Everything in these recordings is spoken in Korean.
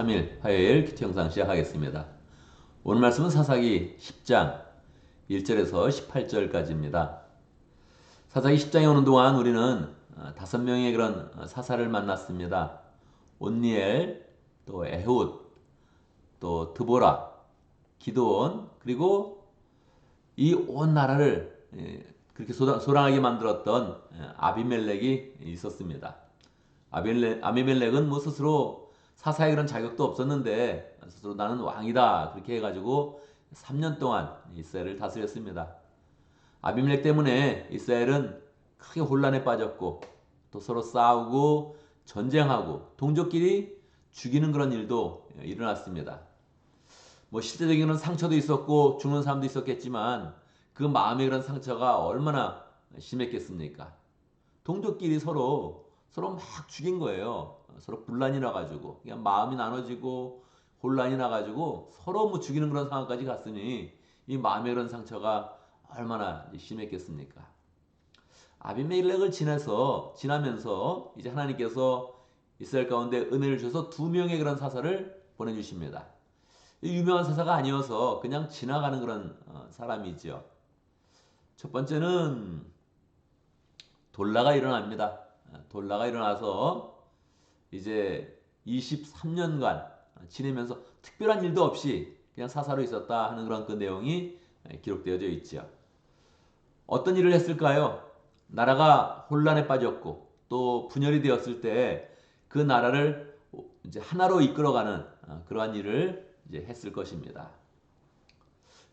3일 화요일 큐티 영상 시작하겠습니다. 오늘 말씀은 사사기 10장 1절에서 18절까지입니다. 사사기 10장에 오는 동안 우리는 5명의 그런 사사를 만났습니다. 온니엘, 또 에훗, 또 드보라, 기드온, 그리고 이 온 나라를 그렇게 소란하게 만들었던 아비멜렉이 있었습니다. 아비멜렉은 뭐 스스로 사사의 그런 자격도 없었는데 스스로 나는 왕이다 그렇게 해가지고 3년 동안 이스라엘을 다스렸습니다. 아비멜렉 때문에 이스라엘은 크게 혼란에 빠졌고 또 서로 싸우고 전쟁하고 동족끼리 죽이는 그런 일도 일어났습니다. 뭐 실제적인 그런 상처도 있었고 죽는 사람도 있었겠지만 그 마음의 그런 상처가 얼마나 심했겠습니까? 동족끼리 서로 막 죽인 거예요. 서로 분란이 나가지고 그냥 마음이 나눠지고 혼란이 나가지고 서로 뭐 죽이는 그런 상황까지 갔으니 이 마음의 그런 상처가 얼마나 심했겠습니까? 아비멜렉을 지나면서 이제 하나님께서 이스라엘 가운데 은혜를 주셔서 2명의 그런 사사를 보내주십니다. 유명한 사사가 아니어서 그냥 지나가는 그런 사람이죠. 첫 번째는 돌라가 일어납니다. 돌라가 일어나서 이제 23년간 지내면서 특별한 일도 없이 그냥 사사로 있었다 하는 그런 그 내용이 기록되어져 있죠. 어떤 일을 했을까요? 나라가 혼란에 빠졌고 또 분열이 되었을 때 그 나라를 이제 하나로 이끌어가는 그러한 일을 이제 했을 것입니다.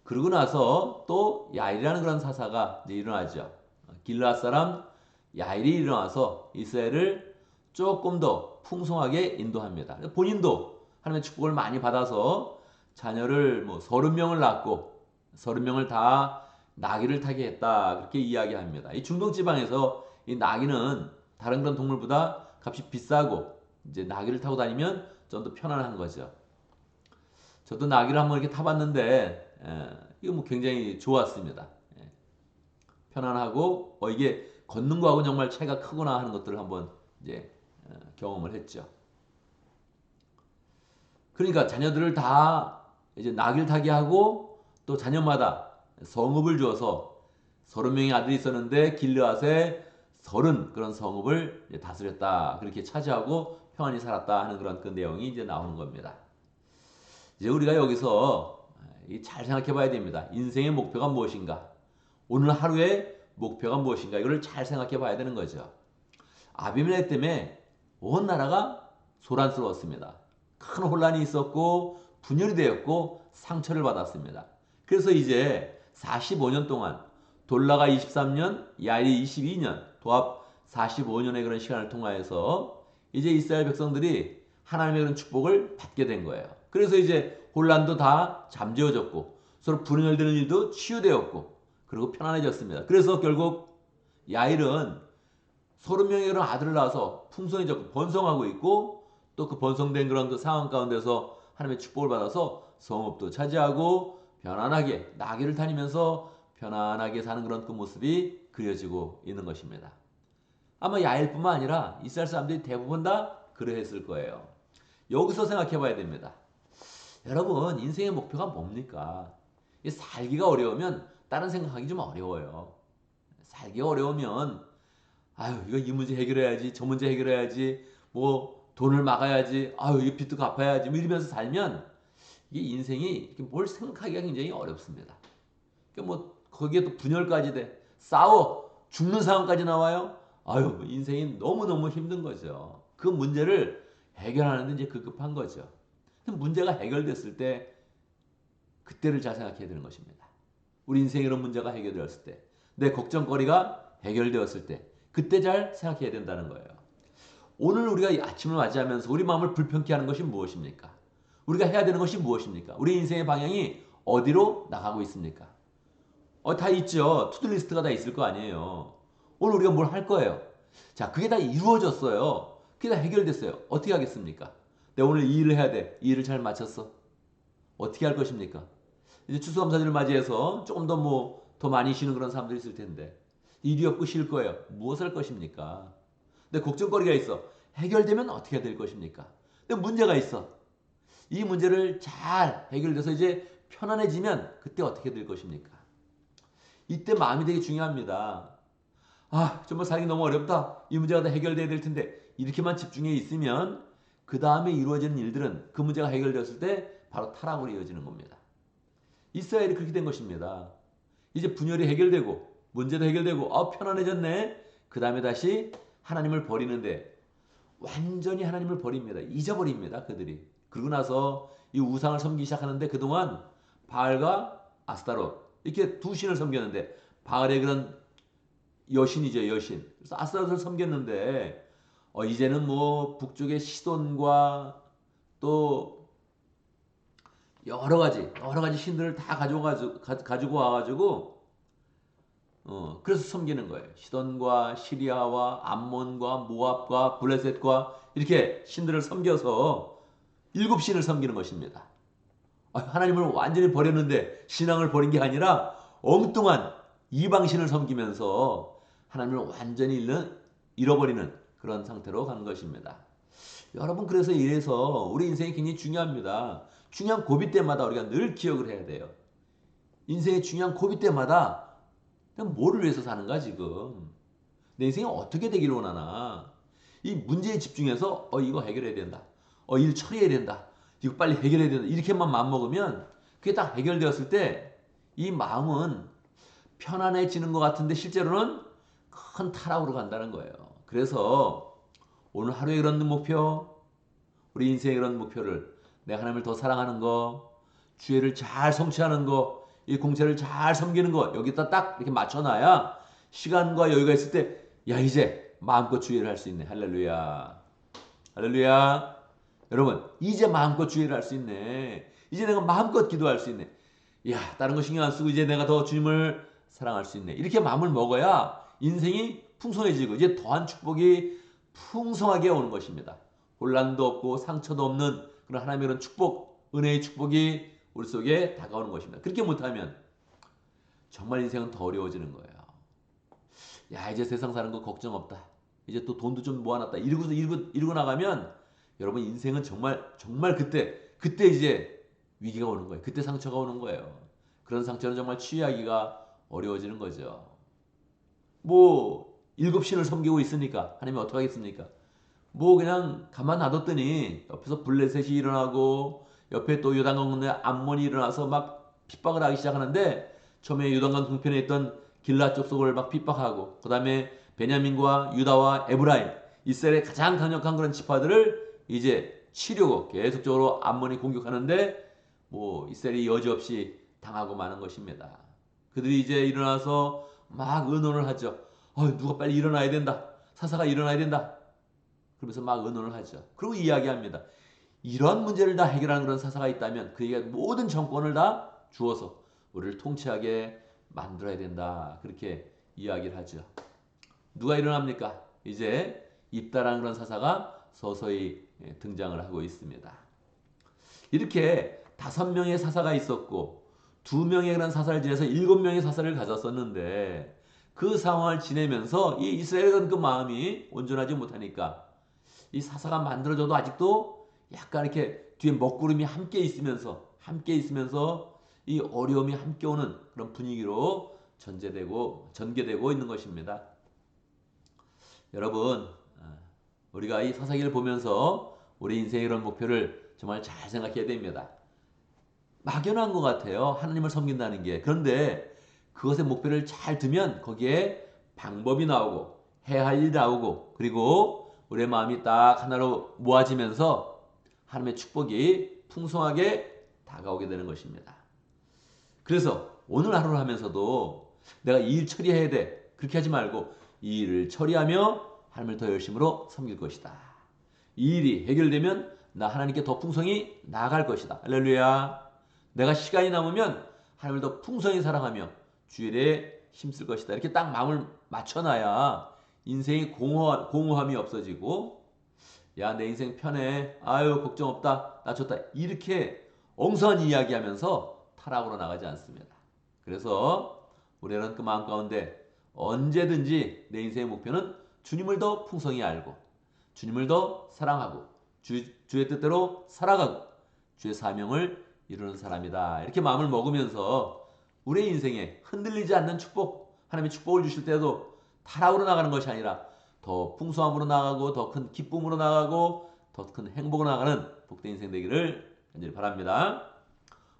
그러고 나서 또 야일이라는 그런 사사가 이제 일어나죠. 길르앗 사람 야일이 일어나서 이스라엘을 조금 더 풍성하게 인도합니다. 본인도 하나님의 축복을 많이 받아서 자녀를 뭐 30명을 낳고 30명을 다 나귀를 타게 했다. 그렇게 이야기합니다. 이 중동 지방에서 이 나귀는 다른 그런 동물보다 값이 비싸고 이제 나귀를 타고 다니면 좀 더 편안한 거죠. 저도 나귀를 한번 이렇게 타봤는데 이거 뭐 굉장히 좋았습니다. 편안하고 이게 걷는 거하고 정말 차이가 크구나 하는 것들을 한번 이제 경험을 했죠. 그러니까 자녀들을 다 이제 나귀를 타게 하고 또 자녀마다 성읍을 주어서 30명의 아들이 있었는데 길르앗에 30 그런 성읍을 다스렸다. 그렇게 차지하고 평안히 살았다 하는 그런 그 내용이 이제 나오는 겁니다. 이제 우리가 여기서 잘 생각해 봐야 됩니다. 인생의 목표가 무엇인가? 오늘 하루의 목표가 무엇인가? 이걸 잘 생각해 봐야 되는 거죠. 아비멜렉 때문에 온 나라가 소란스러웠습니다. 큰 혼란이 있었고 분열이 되었고 상처를 받았습니다. 그래서 이제 45년 동안 돌라가 23년, 야일이 22년, 도합 45년의 그런 시간을 통하여서 이제 이스라엘 백성들이 하나님의 그런 축복을 받게 된 거예요. 그래서 이제 혼란도 다 잠재워졌고 서로 분열되는 일도 치유되었고 그리고 편안해졌습니다. 그래서 결국 야일은 30명의 그런 아들을 낳아서 풍성해졌고 번성하고 있고 또 그 번성된 그런 그 상황 가운데서 하나님의 축복을 받아서 성읍도 차지하고 편안하게 나귀를 다니면서 편안하게 사는 그런 그 모습이 그려지고 있는 것입니다. 아마 야일뿐만 아니라 이스라엘 사람들이 대부분 다 그러했을 거예요. 여기서 생각해 봐야 됩니다. 여러분 인생의 목표가 뭡니까? 살기가 어려우면 다른 생각하기 좀 어려워요. 살기가 어려우면 아유 이거 이 문제 해결해야지 저 문제 해결해야지 뭐 돈을 막아야지 아유 이 빚도 갚아야지 뭐 이러면서 살면 이게 인생이 뭘 생각하기가 굉장히 어렵습니다. 그러니까 뭐 거기에 또 분열까지 돼 싸워 죽는 상황까지 나와요. 아유 뭐 인생이 너무너무 힘든 거죠. 그 문제를 해결하는데 이제 급급한 거죠. 문제가 해결됐을 때 그때를 잘 생각해야 되는 것입니다. 우리 인생에 이런 문제가 해결되었을 때 내 걱정거리가 해결되었을 때 그때 잘 생각해야 된다는 거예요. 오늘 우리가 아침을 맞이하면서 우리 마음을 불편케 하는 것이 무엇입니까? 우리가 해야 되는 것이 무엇입니까? 우리 인생의 방향이 어디로 나가고 있습니까? 다 있죠. 투두리스트가 다 있을 거 아니에요. 오늘 우리가 뭘 할 거예요. 자, 그게 다 이루어졌어요. 그게 다 해결됐어요. 어떻게 하겠습니까? 내가 오늘 이 일을 해야 돼. 이 일을 잘 마쳤어. 어떻게 할 것입니까? 이제 추수감사절을 맞이해서 조금 더 더 많이 쉬는 그런 사람들이 있을 텐데 일이 없고 쉴 거예요. 무엇을 할 것입니까? 근데 걱정거리가 있어. 해결되면 어떻게 될 것입니까? 근데 문제가 있어. 이 문제를 잘 해결돼서 이제 편안해지면 그때 어떻게 될 것입니까? 이때 마음이 되게 중요합니다. 아, 정말 살기 너무 어렵다. 이 문제가 다 해결돼야 될 텐데 이렇게만 집중해 있으면 그 다음에 이루어지는 일들은 그 문제가 해결되었을 때 바로 타락으로 이어지는 겁니다. 이스라엘이 그렇게 된 것입니다. 이제 분열이 해결되고 문제도 해결되고 편안해졌네. 그 다음에 다시 하나님을 버리는데 완전히 하나님을 버립니다. 잊어버립니다. 그들이. 그러고 나서 이 우상을 섬기기 시작하는데 그동안 바알과 아스타롯 이렇게 두 신을 섬겼는데 바알의 그런 여신이죠. 여신. 그래서 아스타롯을 섬겼는데 이제는 뭐 북쪽의 시돈과 또 여러 가지 신들을 다 가지고 와가지고 그래서 섬기는 거예요. 시돈과 시리아와 암몬과 모압과 블레셋과 이렇게 신들을 섬겨서 7신을 섬기는 것입니다. 하나님을 완전히 버렸는데 신앙을 버린 게 아니라 엉뚱한 이방신을 섬기면서 하나님을 완전히 잃어버리는 그런 상태로 가는 것입니다. 여러분, 그래서 이래서 우리 인생이 굉장히 중요합니다. 중요한 고비 때마다 우리가 늘 기억을 해야 돼요. 인생의 중요한 고비 때마다 뭐를 위해서 사는가 지금. 내 인생이 어떻게 되기를 원하나. 이 문제에 집중해서 이거 해결해야 된다. 일 처리해야 된다. 이거 빨리 해결해야 된다. 이렇게만 마음먹으면 그게 딱 해결되었을 때 이 마음은 편안해지는 것 같은데 실제로는 큰 타락으로 간다는 거예요. 그래서 오늘 하루의 그런 목표, 우리 인생의 그런 목표를 내가 하나님을 더 사랑하는 거, 주의를 잘 성취하는 거, 이 공체를 잘 섬기는 거 여기다 딱 이렇게 맞춰놔야 시간과 여유가 있을 때 야 이제 마음껏 주의를 할 수 있네. 할렐루야. 할렐루야. 여러분 이제 마음껏 주의를 할 수 있네. 이제 내가 마음껏 기도할 수 있네. 야 다른 거 신경 안 쓰고 이제 내가 더 주님을 사랑할 수 있네. 이렇게 마음을 먹어야 인생이 풍성해지고 이제 더한 축복이 풍성하게 오는 것입니다. 혼란도 없고 상처도 없는 그런 하나님의 그런 축복, 은혜의 축복이 우리 속에 다가오는 것입니다. 그렇게 못하면 정말 인생은 더 어려워지는 거예요. 야 이제 세상 사는 거 걱정 없다. 이제 또 돈도 좀 모아놨다. 이러고 나가면 여러분 인생은 정말 그때 이제 위기가 오는 거예요. 그때 상처가 오는 거예요. 그런 상처는 정말 치유하기가 어려워지는 거죠. 뭐 7신을 섬기고 있으니까 하나님이 어떻게 하겠습니까? 뭐 그냥 가만 놔뒀더니 옆에서 블레셋이 일어나고 옆에 또 요단강 건너에 암몬이 일어나서 막 핍박을 하기 시작하는데 처음에 요단강 동편에 있던 길라 족속을 막 핍박하고 그 다음에 베냐민과 유다와 에브라임 이스라엘의 가장 강력한 그런 지파들을 이제 치려고 계속적으로 암몬이 공격하는데 뭐 이스라엘이 여지없이 당하고 마는 것입니다. 그들이 이제 일어나서 막 의논을 하죠. 누가 빨리 일어나야 된다. 사사가 일어나야 된다. 그러면서 막 의논을 하죠. 그리고 이야기합니다. 이런 문제를 다 해결하는 그런 사사가 있다면 그에게 모든 정권을 다 주어서 우리를 통치하게 만들어야 된다. 그렇게 이야기를 하죠. 누가 일어납니까? 이제 입다라는 그런 사사가 서서히 등장을 하고 있습니다. 이렇게 5명의 사사가 있었고 2명의 그런 사사를 지내서 7명의 사사를 가졌었는데 그 상황을 지내면서 이 이스라엘은 그 마음이 온전하지 못하니까 이 사사가 만들어져도 아직도 약간 이렇게 뒤에 먹구름이 함께 있으면서 이 어려움이 함께 오는 그런 분위기로 전개되고 있는 것입니다. 여러분, 우리가 이 사사기를 보면서 우리 인생의 이런 목표를 정말 잘 생각해야 됩니다. 막연한 것 같아요. 하나님을 섬긴다는 게. 그런데 그것의 목표를 잘 두면 거기에 방법이 나오고 해야 할 일이 나오고 그리고 우리의 마음이 딱 하나로 모아지면서 하나님의 축복이 풍성하게 다가오게 되는 것입니다. 그래서 오늘 하루를 하면서도 내가 이 일 처리해야 돼. 그렇게 하지 말고 이 일을 처리하며 하나님을 더 열심으로 섬길 것이다. 이 일이 해결되면 나 하나님께 더 풍성히 나아갈 것이다. 할렐루야. 내가 시간이 남으면 하나님을 더 풍성히 사랑하며 주일에 힘쓸 것이다. 이렇게 딱 마음을 맞춰놔야 인생의 공허함이 없어지고 야 내 인생 편해. 아유 걱정 없다. 나 좋다. 이렇게 엉성한 이야기하면서 타락으로 나가지 않습니다. 그래서 우리는 그 마음 가운데 언제든지 내 인생의 목표는 주님을 더 풍성히 알고 주님을 더 사랑하고 주의 뜻대로 살아가고 주의 사명을 이루는 사람이다. 이렇게 마음을 먹으면서 우리의 인생에 흔들리지 않는 축복, 하나님의 축복을 주실 때도 타락으로 나가는 것이 아니라 더 풍성함으로 나가고 더 큰 기쁨으로 나가고 더 큰 행복으로 나가는 복된 인생 되기를 간절히 바랍니다.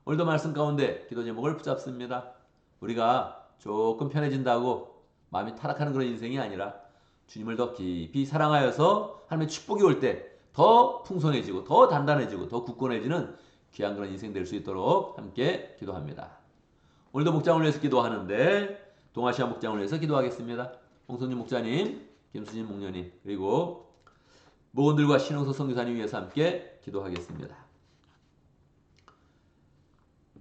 오늘도 말씀 가운데 기도 제목을 붙잡습니다. 우리가 조금 편해진다고 마음이 타락하는 그런 인생이 아니라 주님을 더 깊이 사랑하여서 하나님의 축복이 올 때 더 풍성해지고 더 단단해지고 더 굳건해지는 귀한 그런 인생 될 수 있도록 함께 기도합니다. 오늘도 목장을 위해서 기도하는데 동아시아 목장을 위해서 기도하겠습니다. 홍성준 목자님, 김수진 목녀님, 그리고 목원들과 신흥서 선교사님 위해서 함께 기도하겠습니다.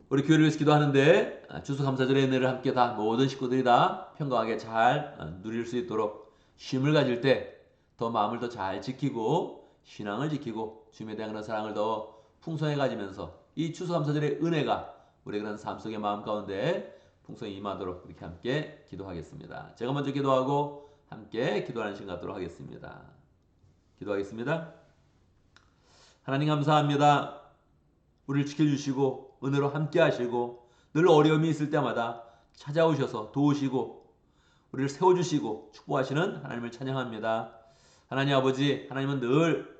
우리 교회를 위해서 기도하는데 추수감사절의 은혜를 함께 다 모든 식구들이 다 평강하게 잘 누릴 수 있도록 쉼을 가질 때 더 마음을 더 잘 지키고 신앙을 지키고 주님에 대한 그런 사랑을 더 풍성히 가지면서 이 추수감사절의 은혜가 우리의 그런 삶 속의 마음 가운데 풍성히 임하도록 이렇게 함께 기도하겠습니다. 제가 먼저 기도하고 함께 기도하는 시간 갖도록 하겠습니다. 기도하겠습니다. 하나님 감사합니다. 우리를 지켜주시고 은혜로 함께 하시고 늘 어려움이 있을 때마다 찾아오셔서 도우시고 우리를 세워주시고 축복하시는 하나님을 찬양합니다. 하나님 아버지, 하나님은 늘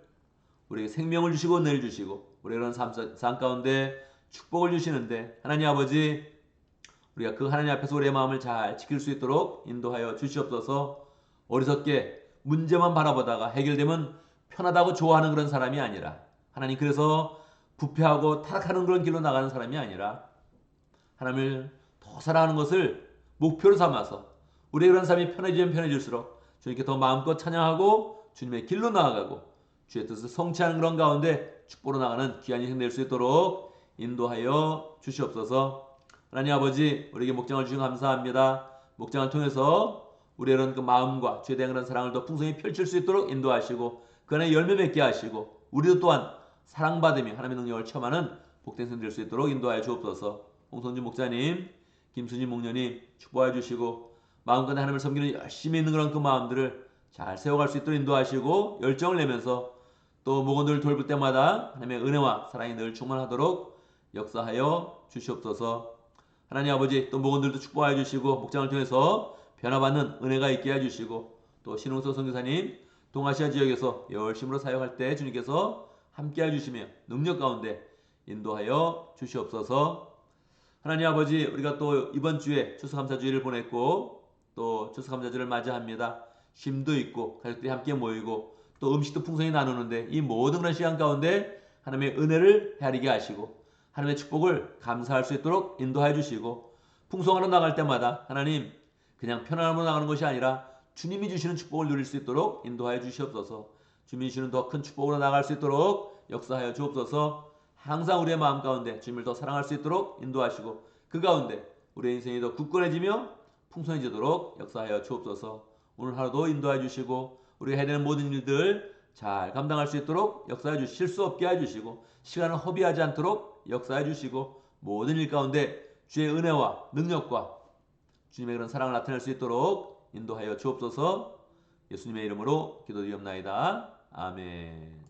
우리에게 생명을 주시고 은혜를 주시고 우리의 그런 삶 가운데 축복을 주시는데 하나님 아버지, 우리가 그 하나님 앞에서 우리의 마음을 잘 지킬 수 있도록 인도하여 주시옵소서. 어리석게 문제만 바라보다가 해결되면 편하다고 좋아하는 그런 사람이 아니라 하나님, 그래서 부패하고 타락하는 그런 길로 나가는 사람이 아니라 하나님을 더 사랑하는 것을 목표로 삼아서 우리의 그런 삶이 편해지면 편해질수록 주님께 더 마음껏 찬양하고 주님의 길로 나아가고 주의 뜻을 성취하는 그런 가운데 축복으로 나가는 귀한 인생 될 수 있도록 인도하여 주시옵소서. 하나님 아버지, 우리에게 목장을 주신 감사합니다. 목장을 통해서 우리의 그런 그 마음과 주에 대한 그런 사랑을 더 풍성히 펼칠 수 있도록 인도하시고 그 안에 열매 맺게 하시고 우리도 또한 사랑받으며 하나님의 능력을 체험하는 복된 인생 될 수 있도록 인도하여 주옵소서. 홍성준 목자님, 김수진 목녀님 축복해 주시고 마음껏 하나님을 섬기는 열심히 있는 그런 그 마음들을 잘 세워갈 수 있도록 인도하시고 열정을 내면서 또 목원들을 돌볼 때마다 하나님의 은혜와 사랑이 늘 충만하도록 역사하여 주시옵소서. 하나님 아버지, 또 목원들도 축복하여 주시고 목장을 통해서 변화받는 은혜가 있게 해주시고 또 신흥서 선교사님 동아시아 지역에서 열심으로 사역할 때 주님께서 함께 해주시며 능력 가운데 인도하여 주시옵소서. 하나님 아버지, 우리가 또 이번 주에 추수감사주일을 보냈고 또 추수감사절을 맞이합니다. 쉼도 있고 가족들이 함께 모이고 또 음식도 풍성히 나누는데 이 모든 그런 시간 가운데 하나님의 은혜를 헤아리게 하시고 하나님의 축복을 감사할 수 있도록 인도해 주시고 풍성하러 나갈 때마다 하나님, 그냥 편안함으로 나가는 것이 아니라 주님이 주시는 축복을 누릴 수 있도록 인도하여 주시옵소서. 주님이 주시는 더 큰 축복으로 나갈 수 있도록 역사하여 주옵소서. 항상 우리의 마음 가운데 주님을 더 사랑할 수 있도록 인도하시고 그 가운데 우리의 인생이 더 굳건해지며 풍성해지도록 역사하여 주옵소서. 오늘 하루도 인도해 주시고 우리가 해야 되는 모든 일들 잘 감당할 수 있도록 역사해 주시고 실수 없게 해주시고 시간을 허비하지 않도록 역사해 주시고 모든 일 가운데 주의 은혜와 능력과 주님의 그런 사랑을 나타낼 수 있도록 인도하여 주옵소서. 예수님의 이름으로 기도드리옵나이다. 아멘.